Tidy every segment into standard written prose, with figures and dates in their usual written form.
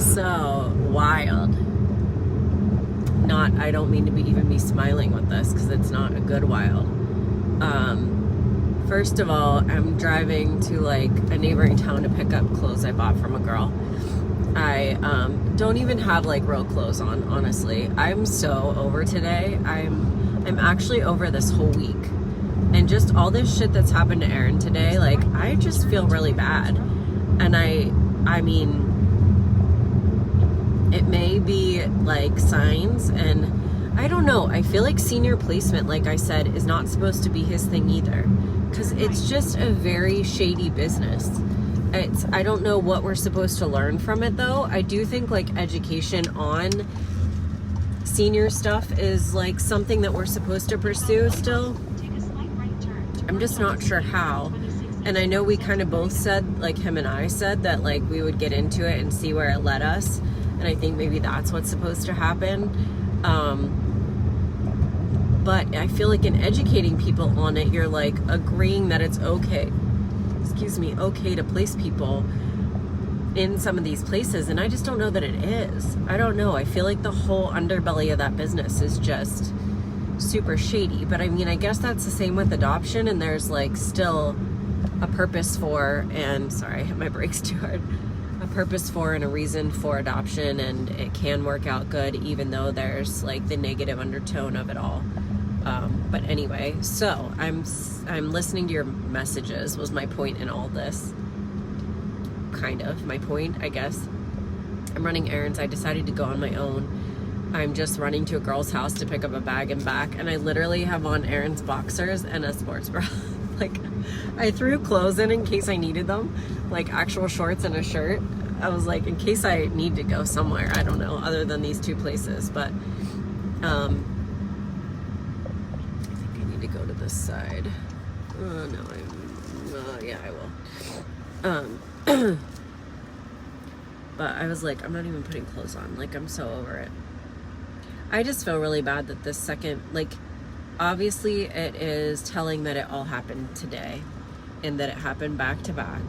So wild. I don't mean to even be smiling with this because it's not a good wild. First of all, I'm driving to like a neighboring town to pick up clothes I bought from a girl. I don't even have like real clothes on, honestly. I'm so over today. I'm actually over this whole week. And just all this shit that's happened to Aaron today, like I just feel really bad. And I mean, it may be like signs, and I don't know. I feel like senior placement, like I said, is not supposed to be his thing either, because it's just a very shady business. I don't know what we're supposed to learn from it though. I do think like education on senior stuff is like something that we're supposed to pursue still. I'm just not sure how. And I know we kind of both said, like him and I said, that like we would get into it and see where it led us. And I think maybe that's what's supposed to happen. But I feel like in educating people on it, you're like agreeing that it's okay to place people in some of these places. And I just don't know that it is. I don't know. I feel like the whole underbelly of that business is just super shady. But I mean, I guess that's the same with adoption, and there's like still a purpose for, and sorry, I hit my brakes too hard, a purpose for and a reason for adoption, and it can work out good even though there's like the negative undertone of it all. But anyway, so I'm listening to your messages was my point in all this. Kind of my point, I guess. I'm running errands. I decided to go on my own. I'm just running to a girl's house to pick up a bag and back, and I literally have on Aaron's boxers and a sports bra. Like, I threw clothes in case I needed them, like actual shorts and a shirt. I was like, in case I need to go somewhere, I don't know, other than these two places. But I think I need to go to this side. Yeah, I will. But I was like, I'm not even putting clothes on. Like, I'm so over it. I just feel really bad that this second, like, obviously it is telling that it all happened today and that it happened back to back.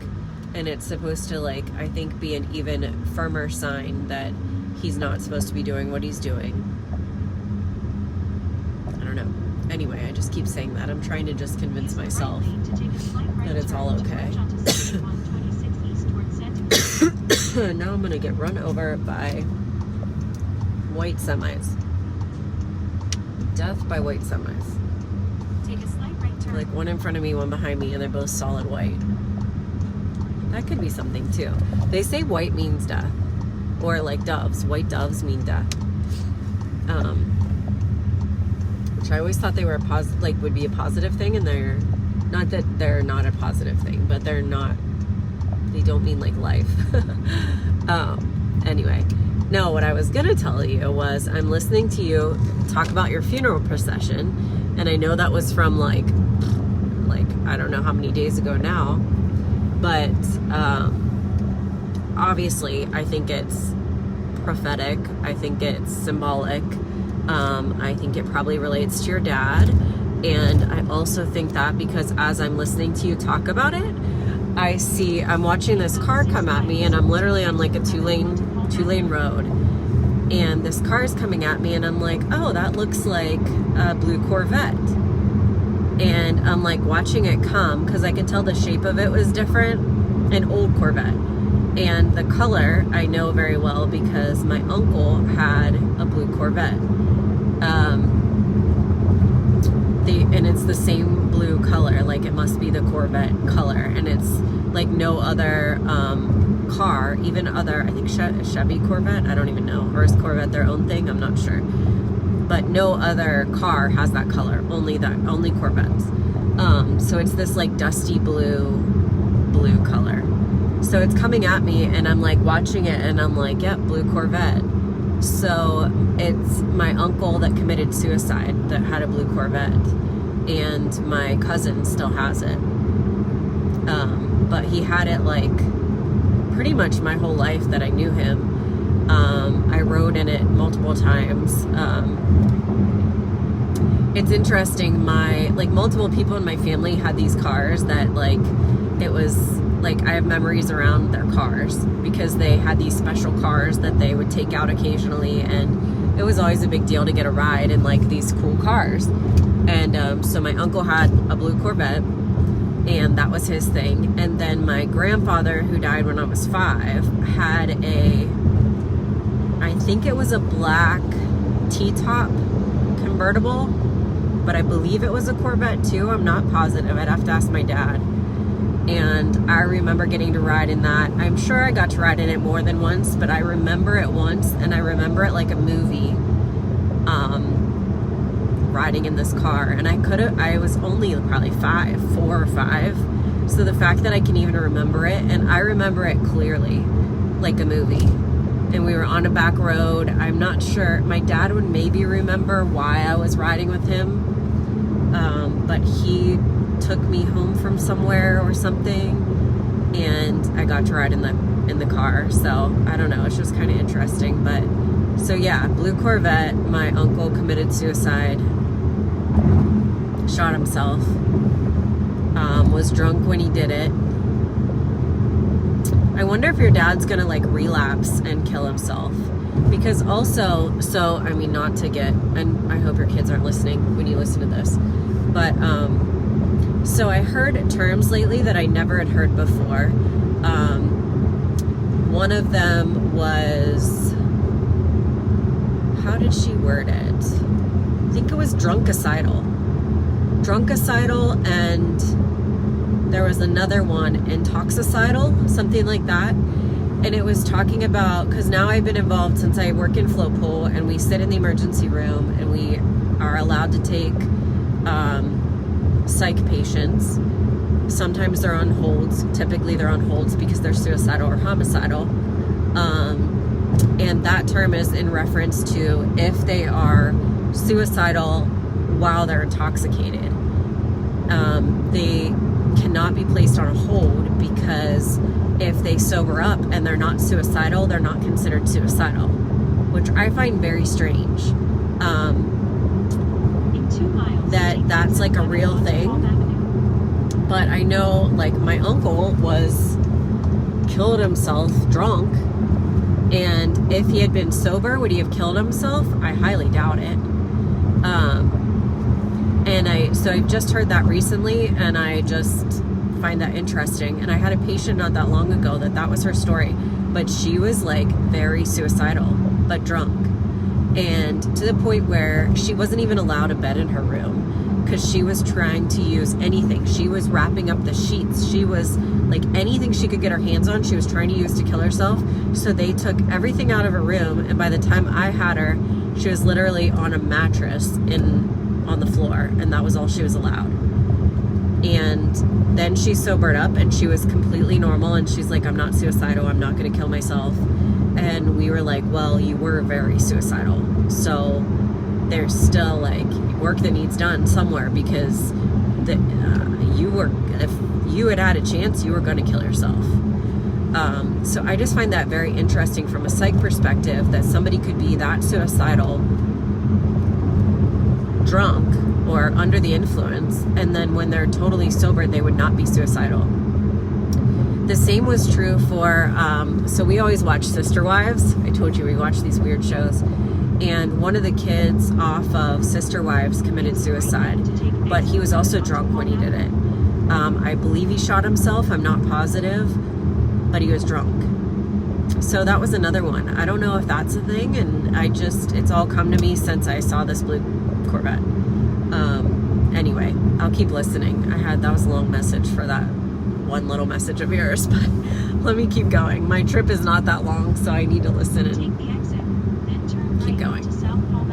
And it's supposed to, like, I think be an even firmer sign that he's not supposed to be doing what he's doing. I don't know. Anyway, I just keep saying that. I'm trying to just convince myself that it's all okay. Now I'm gonna get run over by white semis. Death by white semis. Take a slight right turn. Like one in front of me, one behind me, and they're both solid white. That could be something too. They say white means death, or like doves. White doves mean death. Which I always thought they were would be a positive thing, and they're not that they're not a positive thing, but they're not. They don't mean like life. Anyway, no, what I was gonna tell you was I'm listening to you talk about your funeral procession, and I know that was from like I don't know how many days ago now, but obviously I think it's prophetic. I think it's symbolic. I think it probably relates to your dad, and I also think that because as I'm listening to you talk about it, I'm watching this car come at me, and I'm literally on like a two lane road, and this car is coming at me, and I'm like, oh, that looks like a blue Corvette. And I'm like watching it come because I could tell the shape of it was different, an old Corvette. And the color I know very well because my uncle had a blue Corvette. And it's the same blue color, like it must be the Corvette color, and it's like no other car, even other, I think Chevy Corvette, I don't even know, or is Corvette their own thing, I'm not sure, but no other car has that color, only Corvettes. So it's this like dusty blue color. So it's coming at me, and I'm like watching it, and I'm like, yep, blue Corvette. So it's my uncle that committed suicide that had a blue Corvette, and my cousin still has it. But he had it like pretty much my whole life that I knew him. I rode in it multiple times. It's interesting, multiple people in my family had these cars that like, it was like, I have memories around their cars because they had these special cars that they would take out occasionally, and it was always a big deal to get a ride in like these cool cars. And so my uncle had a blue Corvette, and that was his thing. And then my grandfather, who died when I was 5, had I think it was a black T-top convertible, but I believe it was a Corvette too. I'm not positive. I'd have to ask my dad. And I remember getting to ride in that. I'm sure I got to ride in it more than once, but I remember it once, and I remember it like a movie, riding in this car. And I was only probably 4 or 5. So the fact that I can even remember it, and I remember it clearly, like a movie. And we were on a back road. I'm not sure. My dad would maybe remember why I was riding with him. But he took me home from somewhere or something, and I got to ride in the car. So I don't know, it's just kind of interesting. But so yeah, blue Corvette. My uncle committed suicide, shot himself, was drunk when he did it. I wonder if your dad's gonna like relapse and kill himself, because also, so I mean, not to get, and I hope your kids aren't listening when you listen to this, but so I heard terms lately that I never had heard before. One of them was, how did she word it? I think it was drunkicidal, and there was another one, intoxicidal, something like that. And it was talking about, because now I've been involved since I work in float pool, and we sit in the emergency room, and we are allowed to take psych patients. Sometimes they're on holds. Typically they're on holds because they're suicidal or homicidal. And that term is in reference to if they are suicidal while they're intoxicated. They cannot be placed on a hold, because if they sober up and they're not suicidal, they're not considered suicidal, which I find very strange. In 2 miles, That's like a real thing. But I know, like, my uncle killed himself drunk, and if he had been sober, would he have killed himself? I highly doubt it. So I've just heard that recently, and I just find that interesting. And I had a patient not that long ago that was her story, but she was like very suicidal, but drunk, and to the point where she wasn't even allowed a bed in her room, because she was trying to use anything. She was wrapping up the sheets. She was like, anything she could get her hands on, she was trying to use to kill herself. So they took everything out of her room, and by the time I had her, she was literally on a mattress on the floor, and that was all she was allowed. And then she sobered up, and she was completely normal, and she's like, I'm not suicidal, I'm not going to kill myself. And we were like, well, you were very suicidal, so there's still like work that needs done somewhere, because if you had a chance, you were going to kill yourself. So I just find that very interesting from a psych perspective, that somebody could be that suicidal, drunk, or under the influence, and then when they're totally sober, they would not be suicidal. The same was true for, so we always watch Sister Wives. I told you we watch these weird shows. And one of the kids off of Sister Wives committed suicide, but he was also drunk when he did it. I believe he shot himself. I'm not positive, but he was drunk. So that was another one. I don't know if that's a thing, and it's all come to me since I saw this blue Corvette. Anyway, I'll keep listening. That was a long message for that one little message of yours, but let me keep going. My trip is not that long, so I need to listen and take the exit, then turn keep right going. to